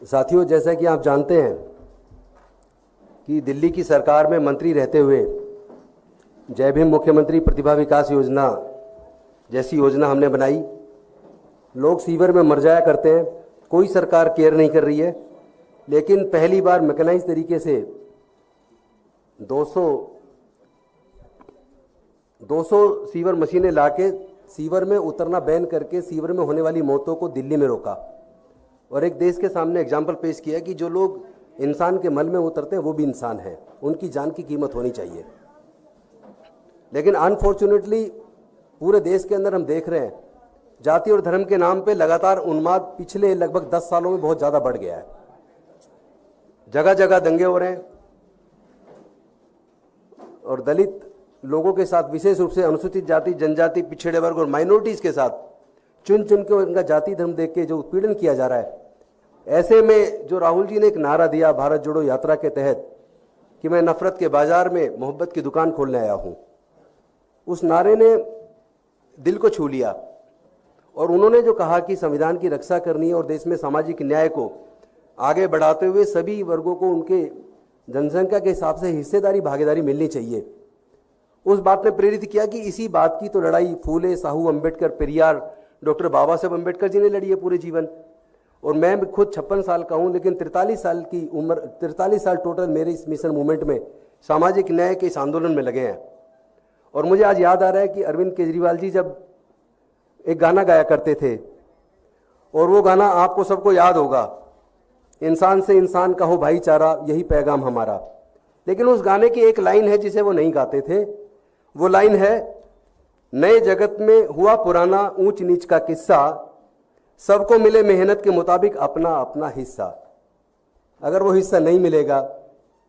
साथियों, जैसा कि आप जानते हैं कि दिल्ली की सरकार में मंत्री रहते हुए जय भीम मुख्यमंत्री प्रतिभा विकास योजना जैसी योजना हमने बनाई। लोग सीवर में मर जाया करते हैं, कोई सरकार केयर नहीं कर रही है। लेकिन पहली बार मैकेनाइज तरीके से 200 सीवर मशीनें लाके सीवर में उतरना बैन करके सीवर में होने वाली मौतों को दिल्ली में रोका और एक देश के सामने एग्जाम्पल पेश किया कि जो लोग इंसान के मल में उतरते हैं वो भी इंसान हैं, उनकी जान की कीमत होनी चाहिए। लेकिन अनफॉर्चुनेटली पूरे देश के अंदर हम देख रहे हैं जाति और धर्म के नाम पे लगातार उन्माद पिछले लगभग 10 सालों में बहुत ज़्यादा बढ़ गया है। जगह जगह दंगे हो रहे हैं और दलित लोगों के साथ, विशेष रूप से अनुसूचित जाति, जनजाति, पिछड़े वर्ग और माइनॉरिटीज़ के साथ चुन चुन के उनका जाति धर्म देख के जो उत्पीड़न किया जा रहा है। ऐसे में जो राहुल जी ने एक नारा दिया भारत जोड़ो यात्रा के तहत कि मैं नफरत के बाजार में मोहब्बत की दुकान खोलने आया हूं, उस नारे ने दिल को छू लिया। और उन्होंने जो कहा कि संविधान की रक्षा करनी है और देश में सामाजिक न्याय को आगे बढ़ाते हुए सभी वर्गों को उनके जनसंख्या के हिसाब से हिस्सेदारी भागीदारी मिलनी चाहिए, उस बात ने प्रेरित किया कि इसी बात की तो लड़ाई फूले, साहू, अम्बेडकर, पेरियार, डॉक्टर बाबा साहब अम्बेडकर जी ने लड़ी है पूरे जीवन। और मैं खुद 56 साल का हूँ, लेकिन 43 साल की उम्र, 43 साल टोटल मेरे इस मिशन मूवमेंट में, सामाजिक न्याय के इस आंदोलन में लगे हैं। और मुझे आज याद आ रहा है कि अरविंद केजरीवाल जी जब एक गाना गाया करते थे, और वो गाना आपको सबको याद होगा, इंसान से इंसान का हो भाईचारा, यही पैगाम हमारा। लेकिन उस गाने की एक लाइन है जिसे वो नहीं गाते थे। वो लाइन है, नए जगत में हुआ पुराना ऊंच नीच का किस्सा, सबको मिले मेहनत के मुताबिक अपना अपना हिस्सा। अगर वो हिस्सा नहीं मिलेगा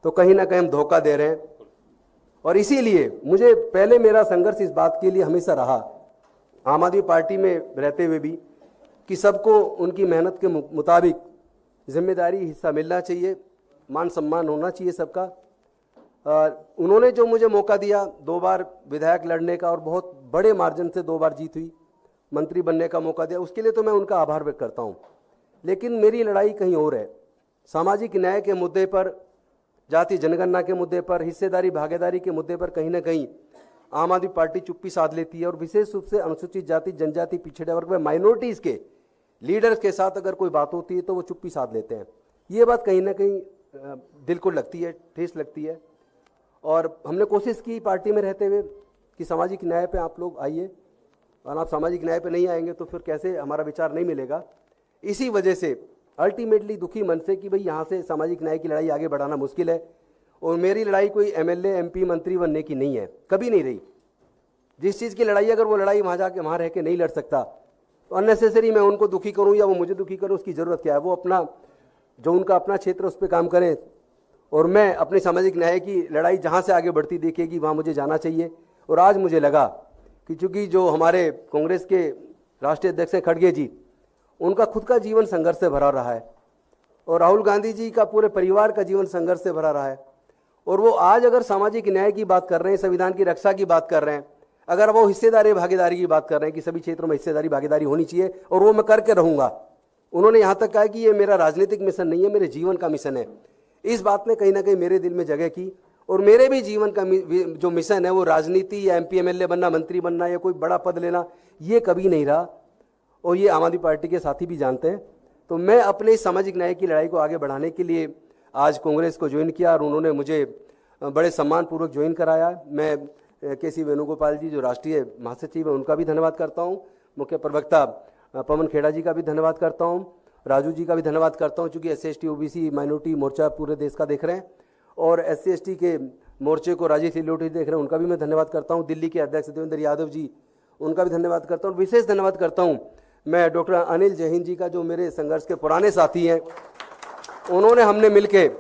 तो कहीं ना कहीं हम धोखा दे रहे हैं। और इसीलिए मुझे पहले मेरा संघर्ष इस बात के लिए हमेशा रहा, आम आदमी पार्टी में रहते हुए भी, कि सबको उनकी मेहनत के मुताबिक जिम्मेदारी, हिस्सा मिलना चाहिए, मान सम्मान होना चाहिए सबका। उन्होंने जो मुझे मौका दिया 2 बार विधायक लड़ने का और बहुत बड़े मार्जिन से 2 बार जीत हुई, मंत्री बनने का मौका दिया, उसके लिए तो मैं उनका आभार व्यक्त करता हूं। लेकिन मेरी लड़ाई कहीं और है। सामाजिक न्याय के मुद्दे पर, जाति जनगणना के मुद्दे पर, हिस्सेदारी भागीदारी के मुद्दे पर कहीं ना कहीं आम आदमी पार्टी चुप्पी साध लेती है। और विशेष रूप से अनुसूचित जाति, जनजाति, पिछड़े वर्ग में माइनॉरिटीज़ के लीडर्स के साथ अगर कोई बात होती है तो वो चुप्पी साध लेते हैं। ये बात कहीं ना कहीं दिल को लगती है, ठेस लगती है। और हमने कोशिश की पार्टी में रहते हुए कि सामाजिक न्याय पे आप लोग आइए, और आप सामाजिक न्याय पे नहीं आएंगे तो फिर कैसे हमारा विचार नहीं मिलेगा। इसी वजह से अल्टीमेटली दुखी मन से कि भाई यहाँ से सामाजिक न्याय की लड़ाई आगे बढ़ाना मुश्किल है। और मेरी लड़ाई कोई एमएलए, एमपी, मंत्री बनने की नहीं है, कभी नहीं रही। जिस चीज़ की लड़ाई, अगर वो लड़ाई वहाँ जाके वहाँ रह के नहीं लड़ सकता तो अननेसेसरी मैं उनको दुखी करूँ या वो मुझे दुखी करूँ, उसकी ज़रूरत क्या है। वो अपना, जो उनका अपना क्षेत्र उस पर काम करें, और मैं अपनी सामाजिक न्याय की लड़ाई जहाँ से आगे बढ़ती देखेगी वहाँ मुझे जाना चाहिए। और आज मुझे लगा कि चूँकि जो हमारे कांग्रेस के राष्ट्रीय अध्यक्ष हैं खड़गे जी, उनका खुद का जीवन संघर्ष से भरा रहा है, और राहुल गांधी जी का पूरे परिवार का जीवन संघर्ष से भरा रहा है। और वो आज अगर सामाजिक न्याय की बात कर रहे हैं, संविधान की रक्षा की बात कर रहे हैं, अगर वो हिस्सेदारी भागीदारी की बात कर रहे हैं कि सभी क्षेत्रों में हिस्सेदारी भागीदारी होनी चाहिए और वो मैं करके रहूँगा। उन्होंने यहाँ तक कहा कि ये मेरा राजनीतिक मिशन नहीं है, मेरे जीवन का मिशन है। इस बात ने कहीं ना कहीं मेरे दिल में जगह की। और मेरे भी जीवन का जो मिशन है वो राजनीति या एमपी, एमएलए बनना, मंत्री बनना या कोई बड़ा पद लेना, ये कभी नहीं रहा। और ये आम आदमी पार्टी के साथी भी जानते हैं। तो मैं अपने सामाजिक न्याय की लड़ाई को आगे बढ़ाने के लिए आज कांग्रेस को ज्वाइन किया और उन्होंने मुझे बड़े सम्मानपूर्वक ज्वाइन कराया। मैं के.सी. वेणुगोपाल जी जो राष्ट्रीय महासचिव है उनका भी धन्यवाद करता हूँ, मुख्य प्रवक्ता पवन खेड़ा जी का भी धन्यवाद करता हूँ, राजू जी का भी धन्यवाद करता हूँ, चूँकि SC/ST OBC माइनॉरिटी मोर्चा पूरे देश का देख रहे हैं, और SC/ST के मोर्चे को राजीव सिल्लोटी देख रहे हैं, उनका भी मैं धन्यवाद करता हूँ। दिल्ली के अध्यक्ष देवेंद्र यादव जी, उनका भी धन्यवाद करता हूँ। विशेष धन्यवाद करता हूँ मैं डॉक्टर अनिल जैन जी का, जो मेरे संघर्ष के पुराने साथी हैं। उन्होंने, हमने मिलके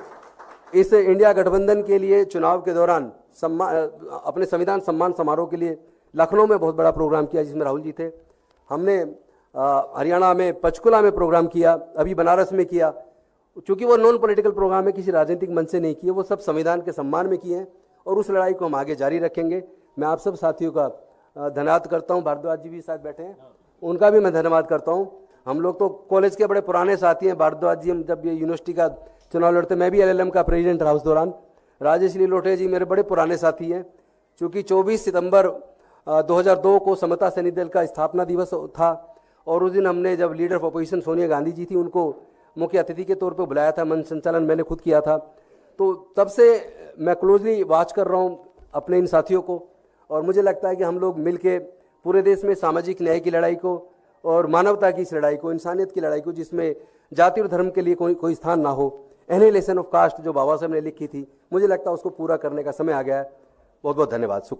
इस इंडिया गठबंधन के लिए चुनाव के दौरान अपने संविधान सम्मान समारोह के लिए लखनऊ में बहुत बड़ा प्रोग्राम किया जिसमें राहुल जी थे। हमने हरियाणा में पंचकुला में प्रोग्राम किया, अभी बनारस में किया। चूँकि वो नॉन पॉलिटिकल प्रोग्राम है, किसी राजनीतिक मंच से नहीं किए, वो सब संविधान के सम्मान में किए हैं और उस लड़ाई को हम आगे जारी रखेंगे। मैं आप सब साथियों का धन्यवाद करता हूँ। भारद्वाज जी भी साथ बैठे हैं, उनका भी मैं धन्यवाद करता हूँ। हम लोग तो कॉलेज के बड़े पुराने साथी हैं। भारद्वाज जी, हम जब ये यूनिवर्सिटी का चुनाव लड़ते, मैं भी एलएलएम का प्रेसिडेंट रहा उस दौरान। राजेश लीलोटे जी मेरे बड़े पुराने साथी हैं। चूँकि 24 सितंबर 2002 को समता सैनिक दल का स्थापना दिवस था और उस दिन हमने, जब leader of opposition Sonia Gandhi ji थी, उनको मुख्य अतिथि के तौर पे बुलाया था। मंच संचालन मैंने खुद किया था। तो तब से मैं क्लोजली वॉच कर रहा हूँ अपने इन साथियों को, और मुझे लगता है कि हम लोग मिलके पूरे देश में सामाजिक न्याय की लड़ाई को और मानवता की इस लड़ाई को, इंसानियत की लड़ाई को, जिसमें जाति और धर्म के लिए कोई स्थान ना हो, एनिहिलेशन ऑफ कास्ट जो बाबा साहब ने लिखी थी, मुझे लगता है उसको पूरा करने का समय आ गया है। बहुत बहुत धन्यवाद। शुक्रिया।